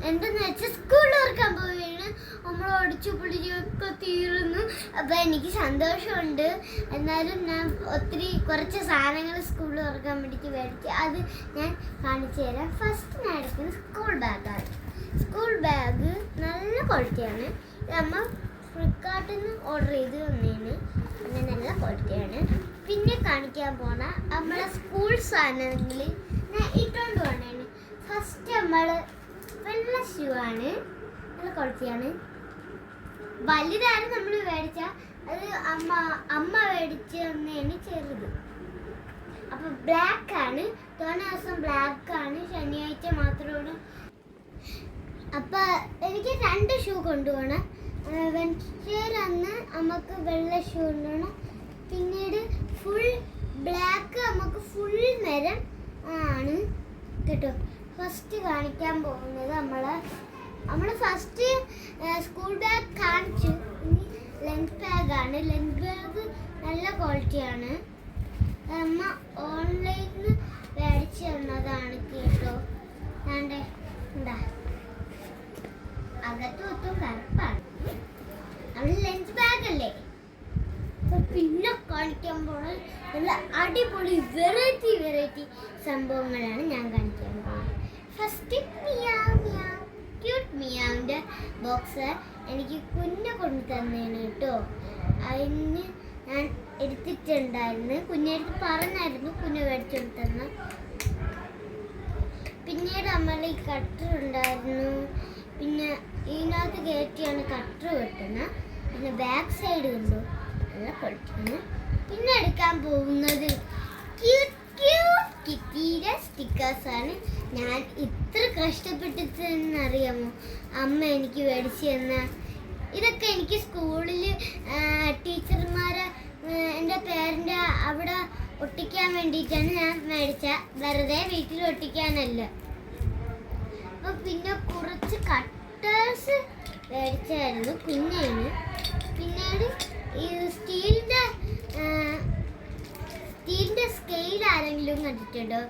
എന്തെന്ന് വെച്ചാൽ സ്കൂളിൽ ഓർക്കാൻ പോവുകയാണ്. നമ്മൾ അടിച്ചു പൊളിയൊക്കെ തീർന്നു. അപ്പം എനിക്ക് സന്തോഷമുണ്ട്. എന്നാലും ഞാൻ കുറച്ച് സാധനങ്ങൾ സ്കൂളിൽ ഓർക്കാൻ വേണ്ടിയിട്ട് മേടിച്ചു. അത് ഞാൻ കാണിച്ചു തരാം. ഫസ്റ്റ് ഞാൻ എടുക്കുന്നത് സ്കൂൾ ബാഗാണ്. സ്കൂൾ ബാഗ് നല്ല ക്വാളിറ്റിയാണ്. നമ്മൾ ഫ്ലിപ്കാർട്ടിൽ നിന്ന് ഓർഡർ ചെയ്ത് വന്നതിന് പിന്നെ നല്ല ക്വാളിറ്റിയാണ്. പിന്നെ കാണിക്കാൻ പോണ നമ്മളെ സ്കൂൾ സാധനങ്ങളിൽ ഞാൻ ഇട്ടുകൊണ്ട് പോകണേന്. ഫസ്റ്റ് നമ്മൾ വെള്ള ഷൂ ആണ്, നല്ല ക്വാളിറ്റിയാണ്. വലുതാണ് നമ്മൾ മേടിച്ച, അത് അമ്മ മേടിച്ച് തന്നേന് ചെറുത്. അപ്പം ബ്ലാക്ക് ആണ്, തോന്ന ദിവസം ബ്ലാക്ക് ആണ്, ശനിയാഴ്ച മാത്രമാണ്. അപ്പം എനിക്ക് 2 ഷൂ കൊണ്ടുപോകണം. വെൻസ്ഡേ അന്ന് നമുക്ക് വെള്ള ഷൂ കൊണ്ടുപോകണം. പിന്നീട് ഫുൾ ബ്ലാക്ക് നമുക്ക് ഫുൾ നേരം ആണ് കേട്ടോ. ഫസ്റ്റ് കാണിക്കാൻ പോകുന്നത് നമ്മൾ ഫസ്റ്റ് സ്കൂൾ ബാഗ് കാണിച്ചു. ഇനി ലഞ്ച് ബാഗാണ്. ലഞ്ച് ബാഗ് നല്ല ക്വാളിറ്റിയാണ്. അമ്മ ഓൺലൈനിൽ നിന്ന് മേടിച്ച് തന്നതാണ് കേട്ടോ. എന്താ അകത്തും ഒത്തും കറുപ്പാണ്. നമ്മൾ ലഞ്ച് ബാഗല്ലേ. പിന്നെ കാണിക്കാൻ പോകുന്നത് നല്ല അടിപൊളി വെറൈറ്റി സംഭവങ്ങളാണ് ഞാൻ കാണിക്കാൻ പോകുന്നത്. ഫസ്റ്റ് ക്യൂട്ട് മിയാവിൻ്റെ ബോക്സ് എനിക്ക് കുഞ്ഞ് കൊണ്ടു തന്നേന് കേട്ടോ. അതിന് ഞാൻ എടുത്തിട്ടുണ്ടായിരുന്നു. കുഞ്ഞെടുത്ത് പറഞ്ഞായിരുന്നു കുഞ്ഞ് മേടിച്ചു കൊടുത്തെന്ന്. പിന്നീട് നമ്മൾ ഈ കട്ടർ ഉണ്ടായിരുന്നു. പിന്നെ ഇതിനകത്ത് കയറ്റിയാണ് കട്ടർ വെട്ടുന്നത്. പിന്നെ ബാക്ക് സൈഡ് കണ്ടു നല്ല പൊളിക്കാണ്. പിന്നെ എടുക്കാൻ പോകുന്നത് കിറ്റിയുടെ സ്റ്റിക്കേഴ്സാണ്. ഞാൻ ഇത്ര കഷ്ടപ്പെട്ടിട്ടെന്നറിയാമോ അമ്മ എനിക്ക് മേടിച്ചു തന്ന. ഇതൊക്കെ എനിക്ക് സ്കൂളിൽ ടീച്ചർമാരെ എൻ്റെ പേരൻ്റെ അവിടെ ഒട്ടിക്കാൻ വേണ്ടിയിട്ടാണ് ഞാൻ മേടിച്ച, വെറുതെ വീട്ടിൽ ഒട്ടിക്കാനല്ല. അപ്പോൾ പിന്നെ കുറച്ച് കട്ടേഴ്സ് മേടിച്ചായിരുന്നു കുഞ്ഞേന്. പിന്നീട് ഈ സ്റ്റീലിൻ്റെ സ്കെയിൽ ആരെങ്കിലും കണ്ടിട്ടുണ്ടോ?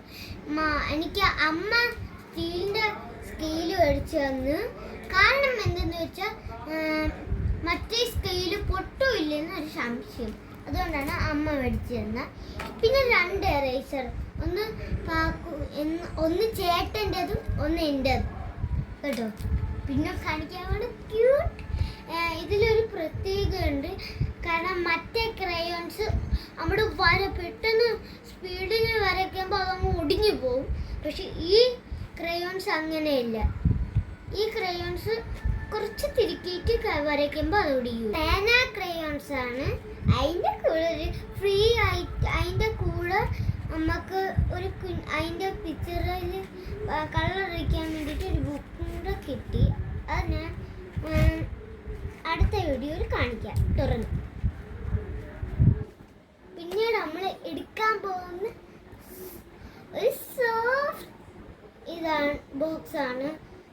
എനിക്ക് അമ്മ സ്റ്റീലിൻ്റെ സ്കെയിൽ മേടിച്ചു തന്നു. കാരണം എന്തെന്ന് വെച്ചാൽ മറ്റേ സ്കെയിൽ പൊട്ടുമില്ലെന്ന് ഒരു സംശയം. അതുകൊണ്ടാണ് അമ്മ മേടിച്ചു തന്നത്. പിന്നെ 2 എറേസർ, ഒന്ന് ചേട്ടൻ്റെതും ഒന്ന് എൻ്റെതും കേട്ടോ. പിന്നെ കാണിക്കാൻ വേണ്ടി ക്യൂട്ട്. ഇതിലൊരു പ്രത്യേകത ഉണ്ട്. കാരണം മറ്റേ ക്രയോൺസ് നമ്മുടെ പെട്ടെന്ന് സ്പീഡിൽ വരയ്ക്കുമ്പോൾ അതങ്ങ് ഒടിഞ്ഞു പോകും. പക്ഷെ ഈ ക്രയോൺസ് അങ്ങനെയല്ല. ഈ ക്രയോൺസ് കുറച്ച് തിരുക്കിയിട്ട് വരയ്ക്കുമ്പോൾ അത് ഒടിയും. പേന ക്രയോൺസ് ആണ്. അതിൻ്റെ കൂടെ നമുക്ക് അതിൻ്റെ പിക്ചറിൽ കളർ അടിക്കാൻ വേണ്ടിയിട്ട് ഒരു ബുക്കും കൂടെ കിട്ടി. അത് ഞാൻ അടുത്ത വീഡിയോയിൽ കാണിക്കാം തുറന്ന്. പിന്നീട് നമ്മൾ എടുക്കാൻ പോകുന്ന ഒരു സോഫ്റ്റ് ഇതാണ് ബോക്സ് ആണ്.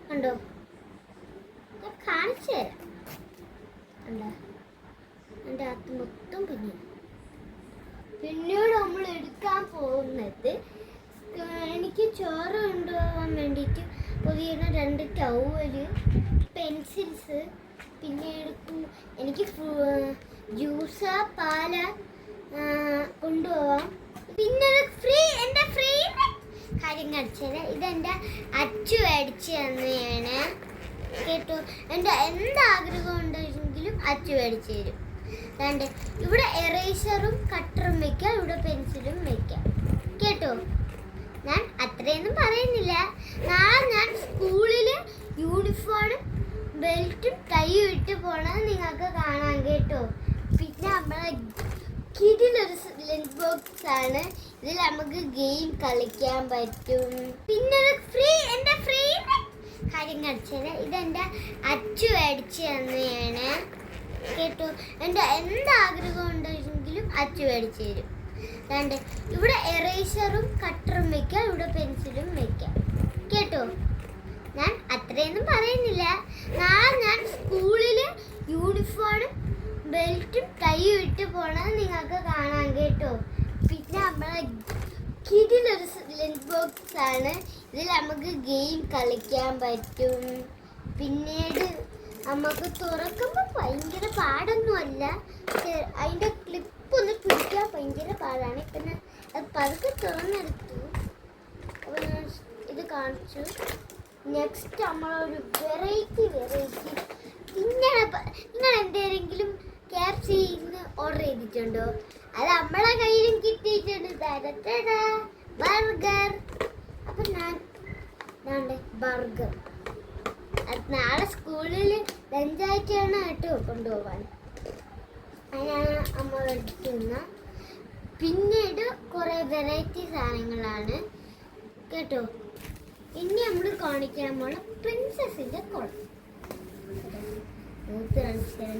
കണ്ടോ, കാണിച്ചു തരാം. കണ്ടോ, എൻ്റെ അകത്ത് മൊത്തം പിന്നീട് നമ്മൾ എടുക്കാൻ പോകുന്നത് എനിക്ക് ചോറ് കൊണ്ടുപോകാൻ വേണ്ടിയിട്ട് പുതിയ 2 ടവല്, പെൻസിൽസ്, പിന്നെ എനിക്ക് ജ്യൂസ് പാല് കൊണ്ടുപോവാം. പിന്നെ എൻ്റെ ഫ്രീ കാര്യം കാണിച്ചത് ഇതെൻ്റെ അച്ചു മേടിച്ച് തന്നെയാണ് കേട്ടോ. എൻ്റെ എന്താഗ്രഹം ഉണ്ടെങ്കിലും അച്ചു മേടിച്ച് തരും. ഇവിടെ എറേസറും കട്ടറും വയ്ക്കാം, ഇവിടെ പെൻസിലും വയ്ക്കാം കേട്ടോ. ഞാൻ അത്രയൊന്നും പറയുന്നില്ല. നാളെ ഞാൻ സ്കൂളിൽ യൂണിഫോമും ബെൽറ്റും ടൈയും ഇട്ട് പോണത് നിങ്ങൾക്ക് കാണാം കേട്ടോ. പിന്നെ നമ്മളെ കിടിലൊരു ലഞ്ച് ബോക്സ് ആണ്. ഇതിൽ നമുക്ക് ഗെയിം കളിക്കാൻ പറ്റും. പിന്നെ എൻ്റെ ഫ്രീ കാര്യം കാണിച്ചത് ഇതെൻ്റെ അച്ചു മേടിച്ച് തന്നെയാണ് കേട്ടോ. എൻ്റെ എന്താഗ്രഹം ഉണ്ടെങ്കിലും അച്ചു മേടിച്ച് തരും. ഇവിടെ എറേസറും കട്ടറും വയ്ക്കാം, ഇവിടെ പെൻസിലും വയ്ക്കാം കേട്ടോ. ഞാൻ അത്രയൊന്നും പറയുന്നില്ല. നാളെ ഞാൻ സ്കൂളിൽ യൂണിഫോമും ബെൽറ്റും ടൈയും ഇട്ട് പോണത് നിങ്ങൾക്ക് കാണാം കേട്ടോ. പിന്നെ നമ്മളെ കിടിലൊരു ലഞ്ച് ബോക്സ് ആണ്. ഇതിൽ നമുക്ക് നമുക്ക് ഗെയിം കളിക്കാൻ പറ്റും. പിന്നീട് നമുക്ക് തുറക്കുമ്പോൾ ഭയങ്കര പാടൊന്നുമല്ല, അതിൻ്റെ ക്ലിപ്പ് ഒന്ന് പിടിക്കാൻ ഭയങ്കര പാടാണ്. പിന്നെ അത് പതുക്കെ തുറന്നെടുത്തു. അപ്പോൾ ഞാൻ ഇത് കാണിച്ചു. നെക്സ്റ്റ് നമ്മളൊരു വെറൈറ്റി നിങ്ങൾ എന്തെങ്കിലും KFCന്ന് ഓർഡർ ചെയ്തിട്ടുണ്ടോ? അത് നമ്മളെ കയ്യിലും കിട്ടിയിട്ടുണ്ട്. തരത്തടാ ബർഗർ. അപ്പം ഞാൻ ബർഗർ അത് നാളെ സ്കൂളിൽ ലഞ്ചായിട്ടാണ് കേട്ടോ കൊണ്ടുപോകാൻ. അതിനാണ് അമ്മ എടുക്കുന്ന. പിന്നീട് കുറേ വെറൈറ്റി സാധനങ്ങളാണ് കേട്ടോ. ഇനി നമ്മൾ കാണിക്കാൻ പോണ പ്രിൻസസിന്റെ കുളം.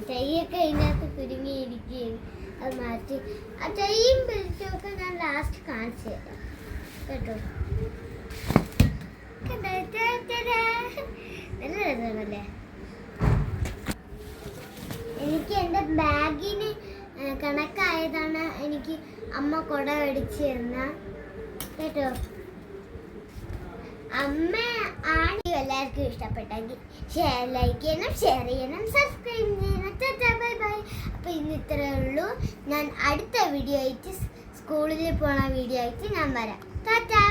ചൈയൊക്കെ അതിനകത്ത് കുരുങ്ങിയിരിക്കുകയും അത് മാറ്റി ആ ചൈയും ബെൽറ്റൊക്കെ ഞാൻ ലാസ്റ്റ് കാണിച്ചു തരാം കേട്ടോ. നല്ല രസമാണല്ലേ. എനിക്ക് എൻ്റെ ബാഗിന് കണക്കായതാണ് എനിക്ക് അമ്മ കുട മേടിച്ച് തന്ന കേട്ടോ. അമ്മ ആണ്. എല്ലാവർക്കും ഇഷ്ടപ്പെട്ടെങ്കിൽ ലൈക്ക് ചെയ്യണം, ഷെയർ ചെയ്യണം, സബ്സ്ക്രൈബ് ചെയ്യണം. Bye bye. അപ്പോൾ ഇന്ന് ഇത്രയേ ഉള്ളൂ. ഞാൻ അടുത്ത വീഡിയോ ആയിട്ട് സ്കൂളിൽ പോണ വീഡിയോ ആയിട്ട് ഞാൻ വരാം. ടാറ്റാ.